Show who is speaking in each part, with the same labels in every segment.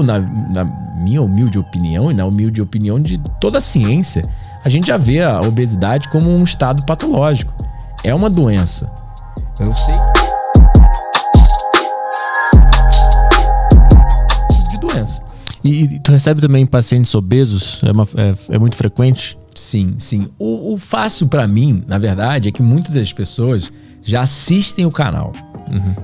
Speaker 1: na minha humilde opinião e na humilde opinião de toda a ciência, a gente já vê a obesidade como um estado patológico. É uma doença. Eu sei de doença.
Speaker 2: E tu recebe também pacientes obesos? É muito frequente?
Speaker 1: Sim. O fácil pra mim, na verdade, é que muitas das pessoas já assistem o canal.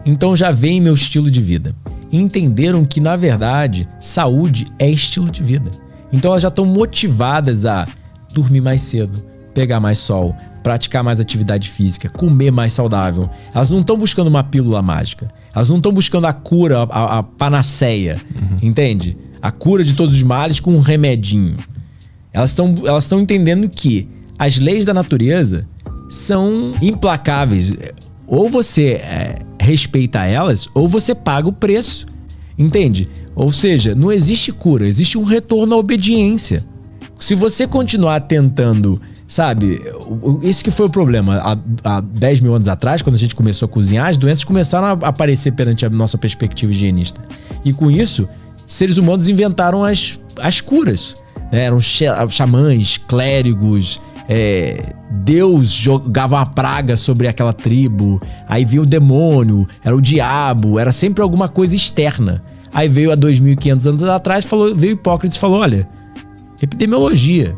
Speaker 1: Então já veem meu estilo de vida. E entenderam que, na verdade, saúde é estilo de vida. Então elas já estão motivadas a dormir mais cedo, pegar mais sol, praticar mais atividade física, comer mais saudável. Elas não estão buscando uma pílula mágica. Elas não estão buscando a cura, a panaceia, entende? A cura de todos os males com um remedinho. Elas estão entendendo que as leis da natureza são implacáveis. Ou você respeita elas, ou você paga o preço. Entende? Ou seja, não existe cura, existe um retorno à obediência. Se você continuar tentando, sabe, esse que foi o problema. Há 10 mil anos atrás, quando a gente começou a cozinhar, as doenças começaram a aparecer perante a nossa perspectiva higienista. E com isso, seres humanos inventaram as curas. Né? Eram xamãs, clérigos, Deus jogava uma praga sobre aquela tribo, aí veio o demônio, era o diabo, era sempre alguma coisa externa. Aí veio há 2.500 anos atrás, veio Hipócrates e falou, olha, epidemiologia,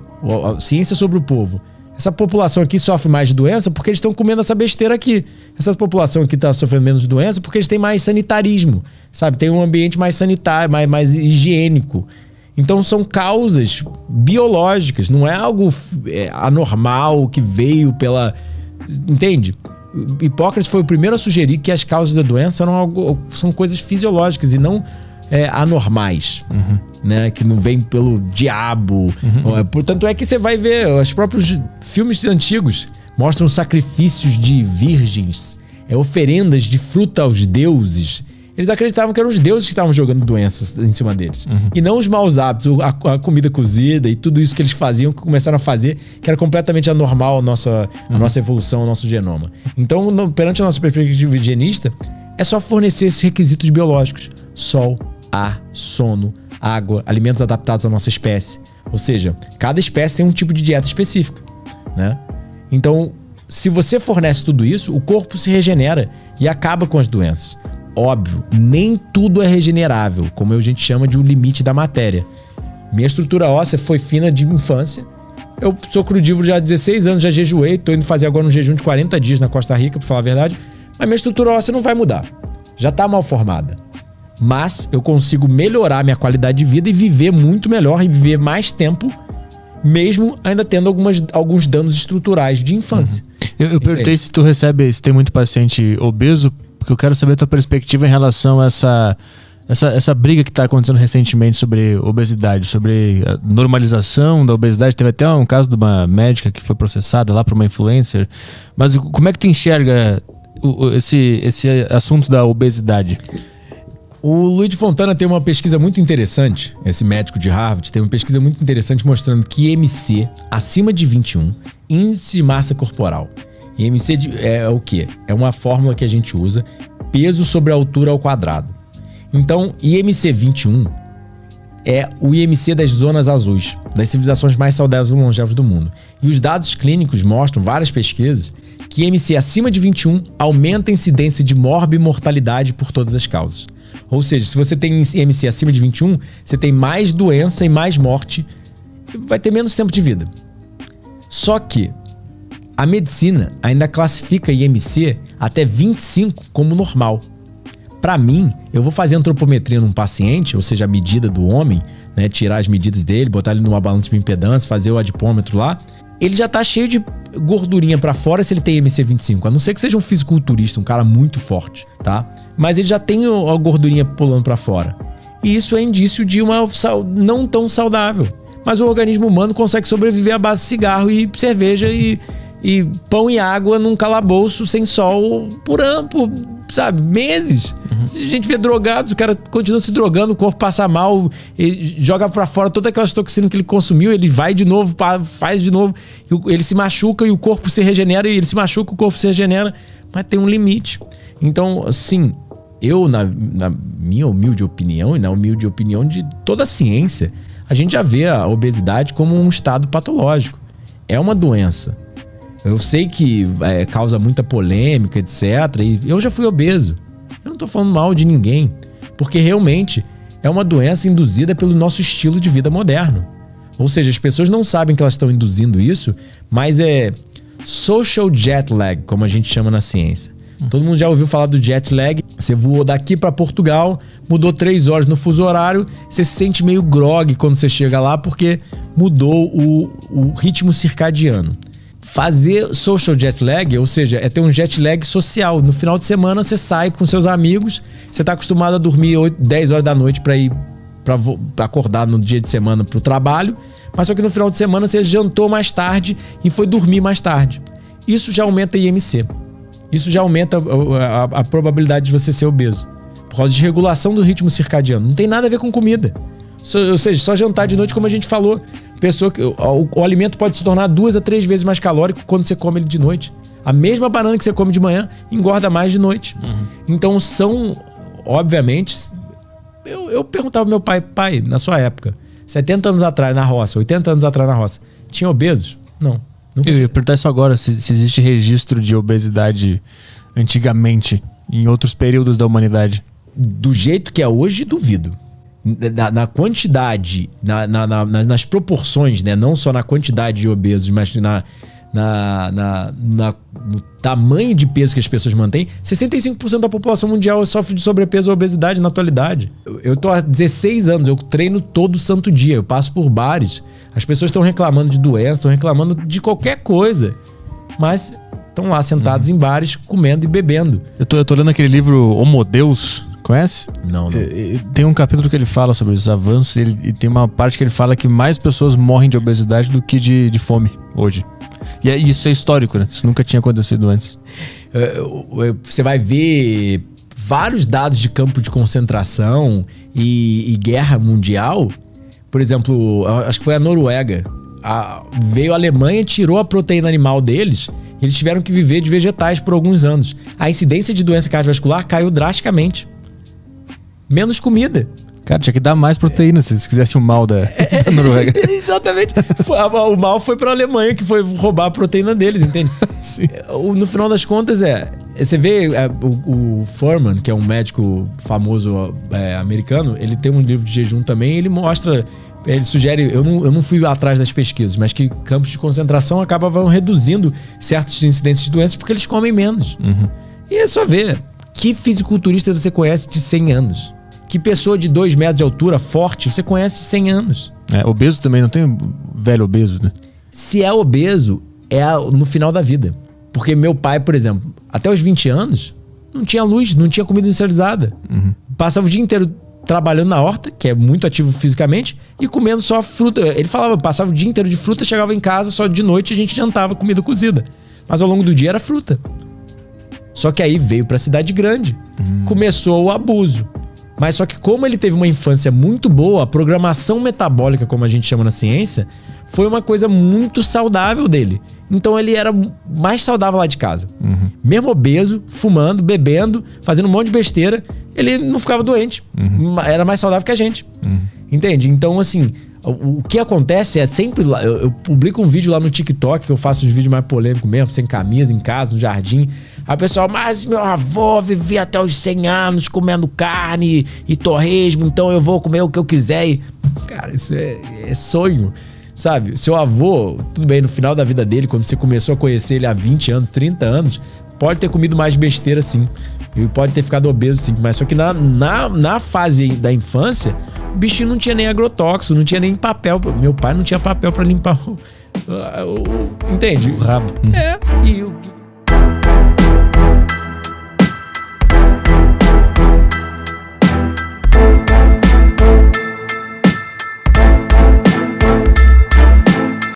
Speaker 1: a ciência sobre o povo. Essa população aqui sofre mais de doença porque eles estão comendo essa besteira aqui. Essa população aqui está sofrendo menos de doença porque eles têm mais sanitarismo, sabe? Tem um ambiente mais sanitário, mais higiênico. Então são causas biológicas, não é algo anormal que veio pela... Entende? Hipócrates foi o primeiro a sugerir que as causas da doença são coisas fisiológicas e não anormais, né? Que não vem pelo diabo. Portanto é que você vai ver, os próprios filmes antigos mostram sacrifícios de virgens, oferendas de fruta aos deuses. Eles acreditavam que eram os deuses que estavam jogando doenças em cima deles. E não os maus hábitos, a comida cozida e tudo isso que eles faziam, que começaram a fazer, que era completamente anormal a nossa evolução, o nosso genoma. Então, perante a nossa perspectiva higienista, é só fornecer esses requisitos biológicos. Sol, ar, sono, água, alimentos adaptados à nossa espécie. Ou seja, cada espécie tem um tipo de dieta específica, né? Então, se você fornece tudo isso, o corpo se regenera e acaba com as doenças. Óbvio, nem tudo é regenerável, como a gente chama de o limite da matéria. Minha estrutura óssea foi fina de infância. Eu sou crudívoro já há 16 anos, já jejuei. Tô indo fazer agora um jejum de 40 dias na Costa Rica, pra falar a verdade. Mas minha estrutura óssea não vai mudar. Já tá mal formada. Mas eu consigo melhorar minha qualidade de vida e viver muito melhor e viver mais tempo, mesmo ainda tendo alguns danos estruturais de infância.
Speaker 2: Eu perguntei se tem muito paciente obeso, porque eu quero saber a tua perspectiva em relação a essa briga que está acontecendo recentemente sobre obesidade, sobre a normalização da obesidade. Teve até um caso de uma médica que foi processada lá por uma influencer. Mas como é que tu enxerga esse assunto da obesidade?
Speaker 1: O Luiz Fontana tem uma pesquisa muito interessante, esse médico de Harvard, tem uma pesquisa muito interessante mostrando que IMC acima de 21, índice de massa corporal. IMC é o quê? É uma fórmula que a gente usa, peso sobre a altura ao quadrado. Então, IMC 21 é o IMC das zonas azuis, das civilizações mais saudáveis e longevas do mundo. E os dados clínicos mostram, várias pesquisas, que IMC acima de 21 aumenta a incidência de morbimortalidade por todas as causas. Ou seja, se você tem IMC acima de 21, você tem mais doença e mais morte, e vai ter menos tempo de vida. Só que a medicina ainda classifica IMC até 25 como normal. Para mim, eu vou fazer antropometria num paciente, ou seja, a medida do homem, né, tirar as medidas dele, botar ele numa balança de impedância, fazer o adipômetro lá, ele já tá cheio de gordurinha para fora se ele tem IMC 25, a não ser que seja um fisiculturista, um cara muito forte, tá? Mas ele já tem a gordurinha pulando para fora. E isso é indício de uma não tão saudável. Mas o organismo humano consegue sobreviver à base de cigarro e cerveja e pão e água num calabouço sem sol por sabe, meses. A gente vê drogados, o cara continua se drogando, o corpo passa mal, ele joga pra fora todas aquelas toxinas que ele consumiu, ele vai de novo, faz de novo, ele se machuca e o corpo se regenera, e ele se machuca, o corpo se regenera, mas tem um limite. Então, sim, na minha humilde opinião e na humilde opinião de toda a ciência, a gente já vê a obesidade como um estado patológico. É uma doença. Eu sei que causa muita polêmica, etc. E eu já fui obeso. Eu não tô falando mal de ninguém. Porque realmente é uma doença induzida pelo nosso estilo de vida moderno. Ou seja, as pessoas não sabem que elas estão induzindo isso, mas é social jet lag, como a gente chama na ciência. Todo mundo já ouviu falar do jet lag. Você voou daqui para Portugal, mudou 3 horas no fuso horário, você se sente meio grog quando você chega lá porque mudou o ritmo circadiano. Fazer social jet lag, ou seja, é ter um jet lag social. No final de semana você sai com seus amigos, você está acostumado a dormir 10 horas da noite para ir para acordar no dia de semana para o trabalho, mas só que no final de semana você jantou mais tarde e foi dormir mais tarde. Isso já aumenta IMC. Isso já aumenta a probabilidade de você ser obeso. Por causa de regulação do ritmo circadiano. Não tem nada a ver com comida. Ou seja, só jantar de noite, como a gente falou. O alimento pode se tornar 2 a 3 vezes mais calórico quando você come ele de noite. A mesma banana que você come de manhã engorda mais de noite. Então são, obviamente... Eu perguntava ao meu pai, na sua época, 70 anos atrás na roça, 80 anos atrás na roça, tinha obesos? Não.
Speaker 2: Eu ia perguntar isso agora, se existe registro de obesidade antigamente, em outros períodos na
Speaker 1: Do jeito que é hoje, duvido. Na quantidade, nas proporções, né? Não só na quantidade de obesos, mas no tamanho de peso que as pessoas mantêm, 65% da população mundial sofre de sobrepeso ou obesidade na atualidade. Eu tô há 16 anos, eu treino todo santo dia, eu passo por bares, as pessoas estão reclamando de doença, estão reclamando de qualquer coisa, mas estão lá sentados em bares, comendo e bebendo.
Speaker 2: Eu tô lendo aquele livro Homo Deus, conhece?
Speaker 1: Não.
Speaker 2: Tem um capítulo que ele fala sobre os avanços e tem uma parte que ele fala que mais pessoas morrem de obesidade do que de fome hoje. E isso é histórico, né? Isso nunca tinha acontecido antes.
Speaker 1: Você vai ver vários dados de campo de concentração e guerra mundial. Por exemplo, acho que foi a Noruega. Veio a Alemanha, tirou a proteína animal deles. E eles tiveram que viver de vegetais por alguns anos. A incidência de doença cardiovascular caiu drasticamente. Menos comida.
Speaker 2: Cara, tinha que dar mais proteína se eles quisessem o mal da Noruega.
Speaker 1: Exatamente. O mal foi para a Alemanha, que foi roubar a proteína deles, entende?
Speaker 2: Sim.
Speaker 1: No final das contas, você vê o Fuhrman, que é um médico famoso americano, ele tem um livro de jejum também, ele mostra, ele sugere, eu não fui atrás das pesquisas, mas que campos de concentração acabavam reduzindo certos incidentes de doenças porque eles comem menos. E é só ver, que fisiculturista você conhece de 100 anos? Que pessoa de 2 metros de altura, forte, você conhece de 100 anos?
Speaker 2: Obeso também, não tem velho obeso, né?
Speaker 1: Se é obeso, no final da vida. Porque meu pai, por exemplo, até os 20 anos, não tinha luz, não tinha comida industrializada. Passava o dia inteiro trabalhando na horta, que é muito ativo fisicamente, e comendo só fruta. Ele falava, passava o dia inteiro de fruta, chegava em casa, só de noite a gente jantava comida cozida. Mas ao longo do dia era fruta. Só que aí veio pra cidade grande. Começou o abuso. Mas só que como ele teve uma infância muito boa, a programação metabólica, como a gente chama na ciência, foi uma coisa muito saudável dele. Então ele era mais saudável lá de casa. Mesmo obeso, fumando, bebendo, fazendo um monte de besteira, ele não ficava doente. Era mais saudável que a gente. Entende? Então, assim, o que acontece é sempre... Eu publico um vídeo lá no TikTok, que eu faço os vídeos mais polêmicos mesmo, sem camisa, em casa, no jardim. Aí o pessoal, mas meu avô vivia até os 100 anos comendo carne e torresmo, então eu vou comer o que eu quiser. E, cara, isso é sonho, sabe? Seu avô, tudo bem, no final da vida dele, quando você começou a conhecer ele há 20 anos, 30 anos, pode ter comido mais besteira, sim. Ele pode ter ficado obeso, sim. Mas só que na fase da infância, o bichinho não tinha nem agrotóxico, não tinha nem papel. Meu pai não tinha papel pra limpar entende?
Speaker 2: O rabo.
Speaker 1: E